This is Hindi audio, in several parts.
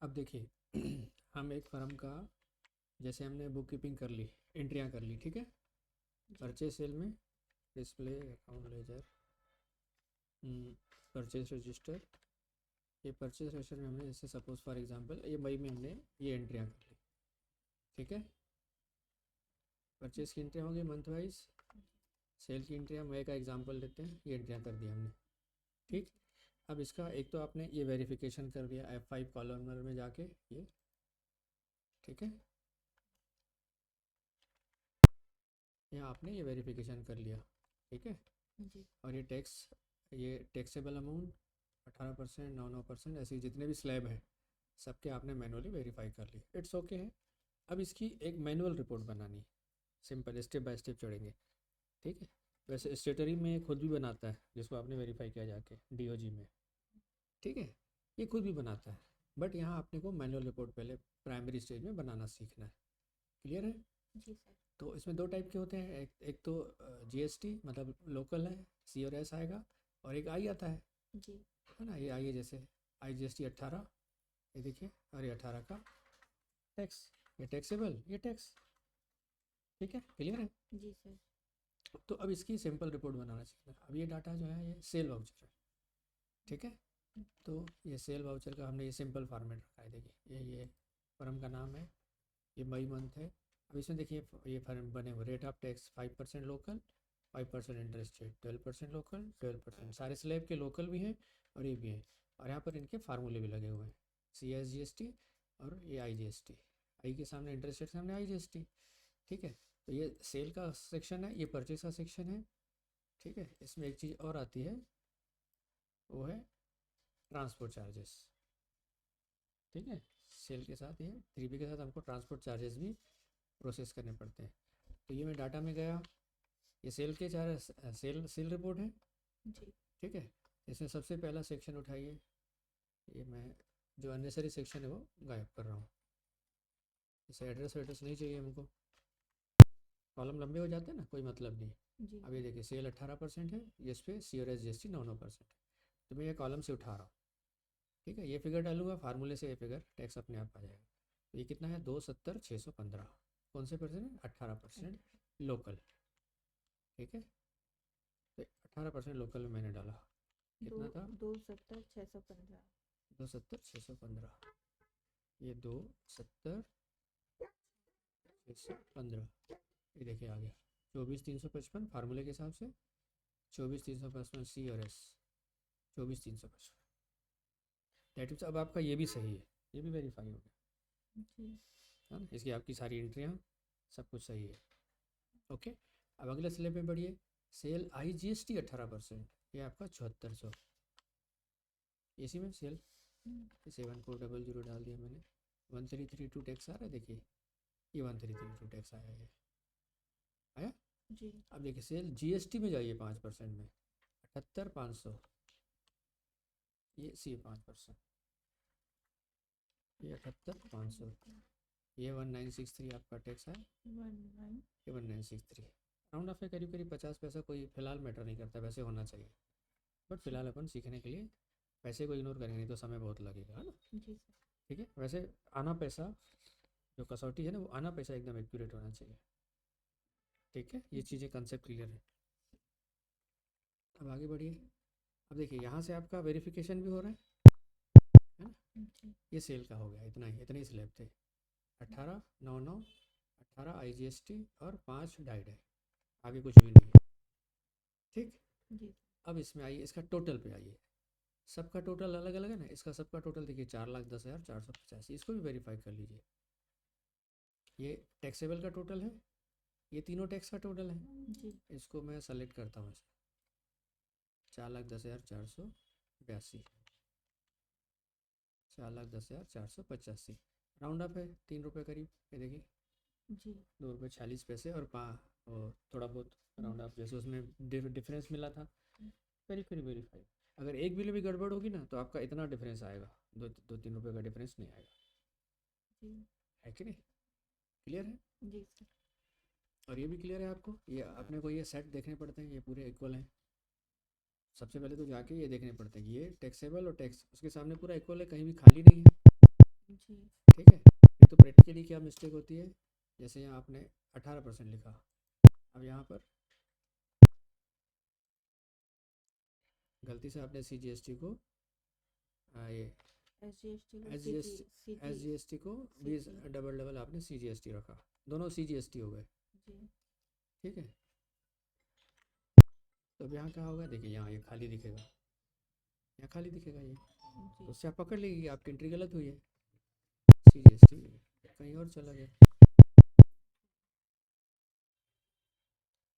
अब देखिए हम एक फर्म का, जैसे हमने बुक कीपिंग कर ली, एंट्रियाँ कर ली, ठीक है। जी। परचेज सेल में display account laser, purchase register. ये परचेज रजिस्टर में हमने जैसे सपोज फॉर एग्जांपल ये मई में हमने ये एंट्रियाँ कर ली, ठीक है। परचेज की एंट्रियाँ होंगी मंथ वाइज, सेल की एंट्रियाँ मई का एग्जांपल लेते हैं, ये एंट्रियाँ कर दी हमने, ठीक। अब इसका एक तो आपने ये वेरिफिकेशन कर दिया F5 कॉलमनर में जाके, ये ठीक है, यहाँ आपने ये वेरिफिकेशन कर लिया, ठीक है। जी। और ये टैक्सेबल अमाउंट 18%, 9% ऐसे जितने भी स्लैब हैं सबके आपने मैनुअली वेरीफाई कर लिए, इट्स ओके है। अब इसकी एक मैनुअल रिपोर्ट बनानी है, सिंपल स्टेप बाय स्टेप चढ़ेंगे, ठीक है। वैसे स्टेटरी में खुद भी बनाता है जिसको आपने वेरीफाई किया जाके DOG में, ठीक है। ये खुद भी बनाता है, बट यहाँ आपने को मैनुअल रिपोर्ट पहले प्राइमरी स्टेज में बनाना सीखना है, क्लियर है। जी सर। तो इसमें दो टाइप के होते हैं, एक तो GST मतलब लोकल है, C और S आएगा, और एक आई आता जी। है ना, ये आई है, जैसे IGST 18, ये देखिए, और ये 18 का टैक्स, ये टैक्सेबल, ये टैक्स, ठीक है, क्लियर है। जी सर। तो अब इसकी सिंपल रिपोर्ट बनाना सीखना है। अब ये डाटा जो है ये सेल वाउचर है, ठीक है। तो ये सेल वाउचर का हमने ये सिंपल फॉर्मेट रखा है, देखिए ये फर्म का नाम है, ये मई मंथ है। अब इसमें देखिए ये फर्म बने हुए, rate of tax 5% local, 5% interest rate, 12% local, 12%, सारे स्लैब के लोकल भी हैं और ये भी हैं। और यहाँ पर इनके फार्मूले भी लगे हुए हैं, CSGST और ये IGST, आई के सामने इंटरेस्ट रेट, सामने IGST, ठीक है। तो ये सेल का सेक्शन है, ये परचेज का सेक्शन है, ठीक है। इसमें एक चीज़ और आती है, वो है ट्रांसपोर्ट चार्जेस, ठीक है। सेल के साथ, ये 3B के साथ हमको ट्रांसपोर्ट चार्जेस भी प्रोसेस करने पड़ते हैं। तो ये मैं डाटा में गया, ये सेल के चार्ज, सेल रिपोर्ट है, जी। ठीक है। इसमें सबसे पहला सेक्शन उठाइए, ये मैं जो अननेसरी सेक्शन है वो गायब कर रहा हूँ, इसे एड्रेस वेड्रेस नहीं चाहिए हमको, कॉलम लंबे हो जाते हैं ना, कोई मतलब नहीं। जी अब ये देखिए सेल 18% है, इस पे C और SGST 9% है, तो मैं ये कॉलम से उठा रहा हूँ, ठीक है। ये फिगर डालूंगा फार्मूले से, ये फिगर टैक्स अपने आप आ जाएगा। तो ये कितना है, 270,615, कौन से परसेंट है, 18% लोकल, ठीक है। तो 18% लोकल में मैंने डाला, दो कितना था, 270 615। 270,615, ये 270,615, ये देखिए आ गया 24,355 फार्मूले के हिसाब से, 24,355 C और S, 24,355, दैट मीन्स अब आपका ये भी सही है, ये भी वेरीफाई हो गया, जी। है ना। इसकी आपकी सारी एंट्रियाँ सब कुछ सही है, ओके। अब अगले स्लैब में बढ़िए, सेल IGST 18%, ये आपका 7400, इसी में सेल 7400 डाल दिया मैंने, 1332 टैक्स आ रहा है, देखिए ये 1332 टैक्स आया, ये आया। जी। अब देखिए सेल GST में जाइए 5% में, 78,500, ये सी 5%, ये 78,500, ये 1963 आपका टैक्स है, 19। ये 1963, राउंड ऑफ है, करीब करीब 50 पैसा, कोई फिलहाल मैटर नहीं करता, वैसे होना चाहिए, बट जी। फिलहाल अपन सीखने के लिए पैसे को इग्नोर करेंगे, नहीं तो समय बहुत लगेगा, है ना, जी सर। ठीक है। वैसे आना पैसा, जो कसौटी है ना, वो आना पैसा एकदम एक्यूरेट होना चाहिए, ठीक है। ये जी। चीज़ें कंसेप्ट क्लियर है। अब आगे बढ़िए, अब देखिए यहाँ से आपका वेरिफिकेशन भी हो रहा है ना। जी। ये सेल का हो गया, इतना ही, इतने ही स्लैब थे, 18, 9, 9, 18 IGST और 5 डाइड है, आगे कुछ भी नहीं है, ठीक। जी। अब इसमें आइए, इसका टोटल पे आइए, सबका टोटल अलग अलग है ना, इसका सबका टोटल देखिए 4,10,485, इसको भी वेरीफाई कर लीजिए। ये टैक्सेबल का टोटल है, ये तीनों टैक्स का टोटल है, जी। इसको मैं सेलेक्ट करता हूँ, 4,10,482, 4,10,485, राउंड अप है 3 रुपये करीब, ये देखिए जी। 2 रुपये 46 पैसे, और थोड़ा बहुत राउंड अप, जैसे उसमें डिफरेंस मिला था, वेरीफाई। अगर एक बिल भी गड़बड़ होगी ना तो आपका इतना डिफरेंस आएगा, 2-3 रुपये का डिफरेंस नहीं आएगा, जी। है कि नहीं, क्लियर है। जी सर। और ये भी क्लियर है आपको, ये अपने को ये सेट देखने पड़ते हैं, ये पूरे इक्वल हैं। सबसे पहले तो जाके ये देखने पड़ते हैं कि ये टैक्सेबल और टैक्स उसके सामने पूरा इक्वल है, कहीं भी खाली नहीं है, जी। ठीक है। नहीं तो प्रैक्टिकली क्या मिस्टेक होती है, जैसे यहाँ आपने 18% लिखा, अब यहाँ पर गलती से आपने CGST को ये SGST को S G S S G S T को भी CG डबल डबल आपने CGST रखा, दोनों CGST हो गए। जी। ठीक है। तो अब यहाँ क्या होगा, देखिए यहाँ ये खाली दिखेगा, यहाँ खाली दिखेगा ये, तो जी। उससे आप पकड़ लेगी कि आपकी एंट्री गलत हुई है, CGST कहीं और चला गया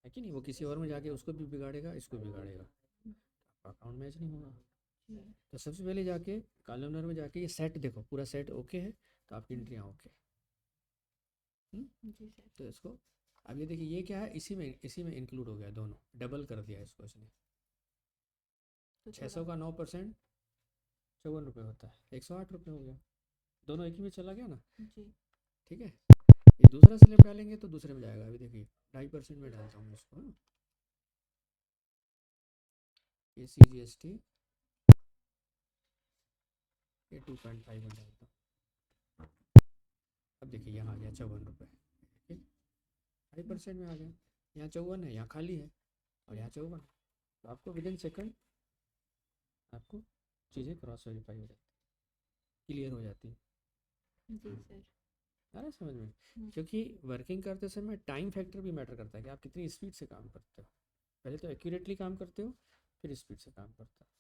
है कि नहीं, वो किसी और में जाके उसको भी बिगाड़ेगा, इसको बिगाड़ेगा, आपका अकाउंट मैच नहीं होगा। जी। तो सबसे पहले जाके कॉलमनर में जाके ये सेट देखो, पूरा सेट ओके है तो आपकी एंट्रियाँ ओके। जी सर। तो इसको अब ये देखिए, ये क्या है, इसी में इंक्लूड हो गया, दोनों डबल कर दिया इसको इसने। तो 600 का 9% 54 रुपये होता है, 108 रुपये हो गया, दोनों एक ही में चला गया ना। जी। ठीक है। ये दूसरा स्लिप डालेंगे तो दूसरे में जाएगा, अभी देखिए 2.5% में डालता हूँ इसको, हाँ। ये CGST ये 2.5 में डालता हूँ। अब देखिए यहाँ आ गया 54 रुपये, ठीक, 2.5% में आ गया। यहाँ 54 है, यहाँ खाली है, और यहाँ 54, तो आपको विद इन सेकेंड आपको चीज़ें क्रॉस वेरीफाई हो जाती, क्लियर हो जाती है। जी सर। आ रहा है समझ में, क्योंकि वर्किंग करते समय टाइम फैक्टर भी मैटर करता है कि आप कितनी स्पीड से काम करते हो। पहले तो एक्यूरेटली काम करते हो, फिर स्पीड से काम करते हो,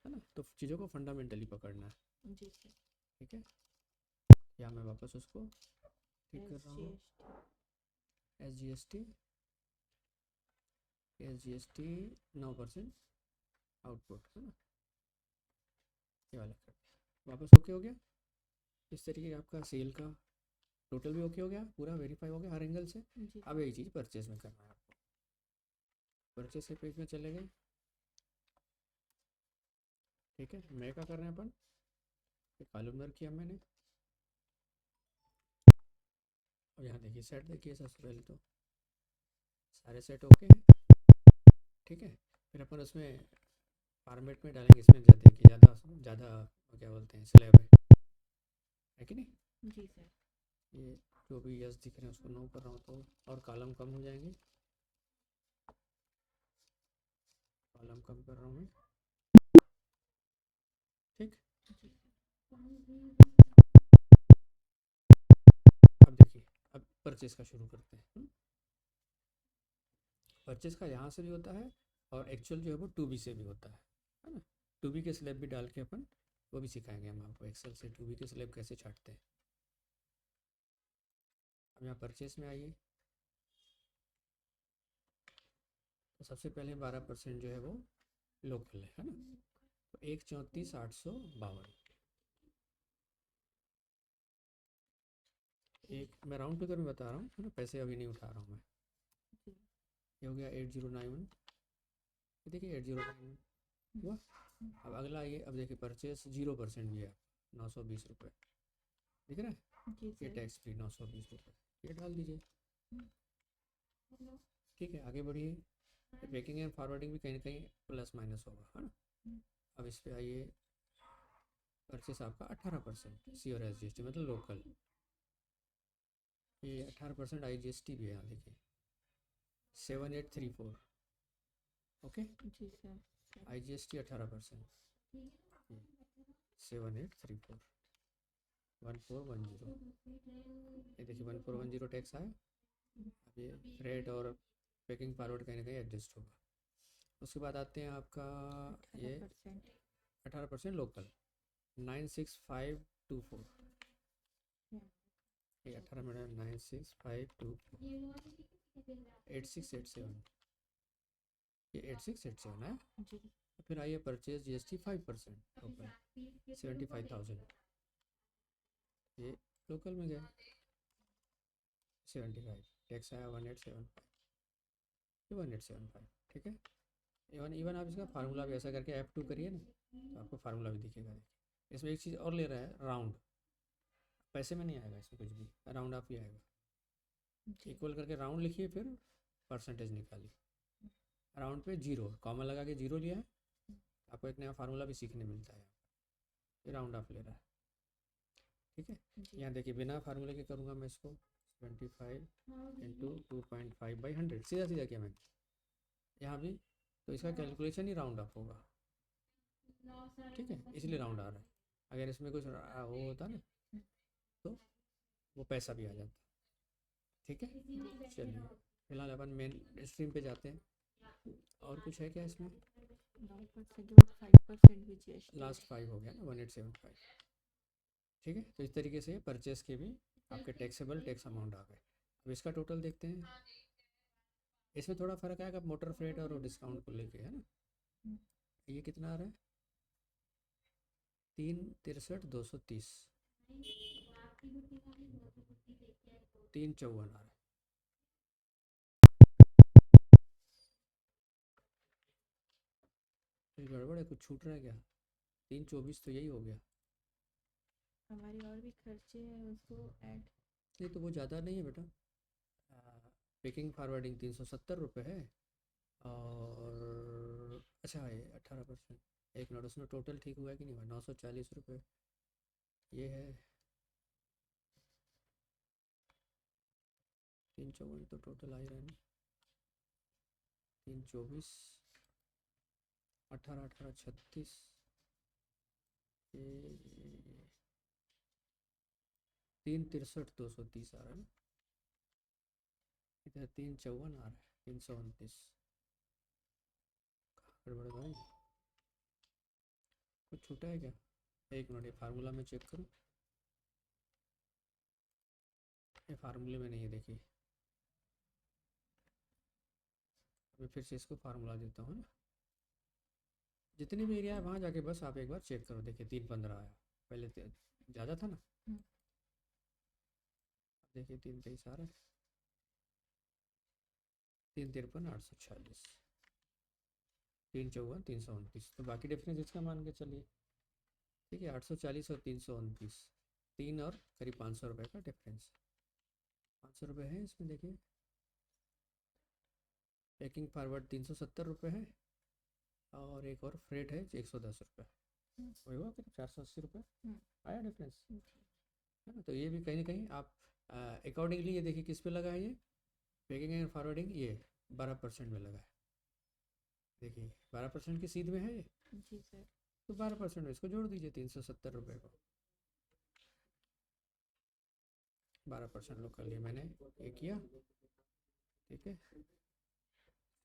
है ना। तो चीज़ों को फंडामेंटली पकड़ना है। जी सर। ठीक है। या मैं वापस उसको ठीक कर रहा हूँ, SGST 9% आउटपुट, है ना, ये वाला कर दिया, वापस ओके हो गया। इस तरीके का आपका सेल का टोटल भी ओके हो गया, पूरा वेरीफाई हो गया हर एंगल से। जी। अब यही चीज़ परचेज में करना है आपको, परचेज के पेज में चले गए। ठीक है, मैं क्या कर रहे हैं अपन, कॉलमनर किया मैंने, और यहाँ देखिए सेट, देखिए सबसे पहले तो सारे सेट ओके हैं। ठीक है, फिर अपन उसमें फॉर्मेट में डालेंगे, इसमें देखिए ज़्यादा ज़्यादा क्या बोलते हैं, स्लैब है कि नहीं। जी सर। ये जो भी यस दिख रहे हैं उसको नो कर रहा हूँ, तो और कॉलम कम हो जाएंगे, कॉलम कम कर रहा हूँ मैं। ठीक। अब देखिए, अब परचेज का शुरू करते हैं। परचेज का यहाँ से भी होता है, और एक्चुअल जो है वो 2B से भी होता है ना। 2B के स्लैब भी डाल के अपन वो भी सिखाएंगे हम आपको, एक्सेल से 2B के स्लैब कैसे छाटते हैं। अब यहाँ परचेज में आइए, तो सबसे पहले 12% जो है वो लोकल है ना, तो 134,852। एक मैं राउंड फिगर में बता रहा हूँ, है ना, पैसे अभी नहीं उठा रहा हूँ मैं। ये हो गया 8091, देखिए 8091 हुआ। अब अगला ये, अब देखिए परचेस 0% भी है, 920 रुपये दिख रहा है, ये टैक्स फ्री 920 रुपये, ये डाल दीजिए। ठीक है, आगे बढ़िए, पैकिंग एंड फॉरवर्डिंग भी कहीं ना कहीं प्लस माइनस होगा, है ना। अब इस पर आइए, परचेस आपका 18% सी और SGST मतलब लोकल, ये 18% IGST भी है यहाँ देखिए, 7834, ओके। जी सर। IGST 18%, 7834 1410, ये देखिए 1410 टैक्स आया। अब ये रेट और पैकिंग फॉरवर्ड कहीं ना कहीं एडजस्ट होगा। उसके बाद आते हैं आपका ये 18% लोकल 96524, ये 18 में 96524 8687, ये 8687 है। जी। फिर आइए परचेज GST 5% लोकल 75,000, ये लोकल में गया 75, टैक्स आया 1875, ये 1875। ठीक है, इवन आप इसका फार्मूला भी ऐसा करके F2 करिए ना, तो आपको फार्मूला भी दिखेगा। इसमें एक चीज़ और ले रहा है, राउंड, पैसे में नहीं आएगा इसमें कुछ भी, राउंड ऑफ ही आएगा। इक्वल करके राउंड लिखिए, फिर परसेंटेज निकालिए, राउंड पे 0 कॉमा लगा के 0 लिया है, आपको एक नया फार्मूला भी सीखने मिलता है, ये राउंड ऑफ ले रहा है। ठीक है। जी यहाँ देखिए बिना फार्मूले के करूँगा मैं इसको 25 इंटू 2.5/100 सीधा सीधा किया मैंने यहाँ भी, तो इसका कैलकुलेशन ही राउंड अप होगा, ठीक है, इसलिए राउंड आ रहा है। अगर इसमें कुछ वो होता ना तो वो पैसा भी आ जाता, ठीक है। चलिए फिलहाल अपन मेन स्ट्रीम पे जाते हैं। और कुछ है क्या इसमें? 9% के बाद 5% भी GST। लास्ट 5 हो गया ना, 1875, ठीक है। तो इस तरीके से परचेस के भी आपके टैक्सेबल टैक्स अमाउंट आ गए। अब इसका टोटल देखते हैं। इसमें थोड़ा फ़र्क आएगा मोटर फ्रेट और डिस्काउंट को लेके, है ना। ये कितना आ रहा है? 363,230, 354 आ रहा है। ये गड़बड़ है, कुछ छूट रहा है क्या? 324 तो यही हो गया। हमारे और भी खर्चे हैं उसको ऐड। नहीं तो वो ज़्यादा नहीं है बेटा। पैकिंग फॉरवर्डिंग 370 रुपये है, और अच्छा है 18%। एक मिनट, उसमें टोटल ठीक हुआ है कि नहीं हुआ? 940 रुपये ये है। 354 तो टोटल आ ही रहा है ना। 324, 18, 36, ये 363,230 आ रहा है ना। इधर 354 आ रहा है, 329। गड़बड़ भाई, कुछ छूटा है क्या? एक मिनट, ये फार्मूला में चेक करूँ। ये फार्मूले में नहीं है, देखिए अभी फिर से इसको फार्मूला देता हूँ ना। जितनी भी एरिया है वहाँ जाके बस आप एक बार चेक करो। देखिए 315 आया, पहले ज़्यादा था ना। देखिए 323 आ रहा है, 353,846, 354, 329। तो बाकी डिफरेंस इसका मान के चलिए, ठीक है। 840 और 329, 3 और करीब 500 रुपये का डिफरेंस। 500 रुपये है इसमें, देखिए। पैकिंग फॉरवर्ड 370 रुपये है, और एक और फ्रेट है 110 रुपये, वही हुआ करीब 480 रुपये आया डिफरेंस, है ना। तो ये भी कहीं ना कहीं आप अकॉर्डिंगली, ये देखिए किस पे लगा है ये पैकिंग एंड फॉरवर्डिंग, ये 12% में लगा है। देखिए 12% की सीध में है ये, जी सर। तो 12% में इसको जोड़ दीजिए 370 रुपये को। 12% लोग कर लिए मैंने, ये किया, ठीक है।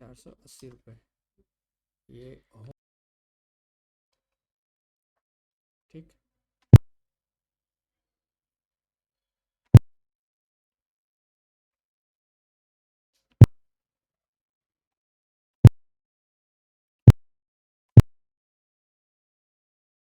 480 रुपये ये हो, ठीक।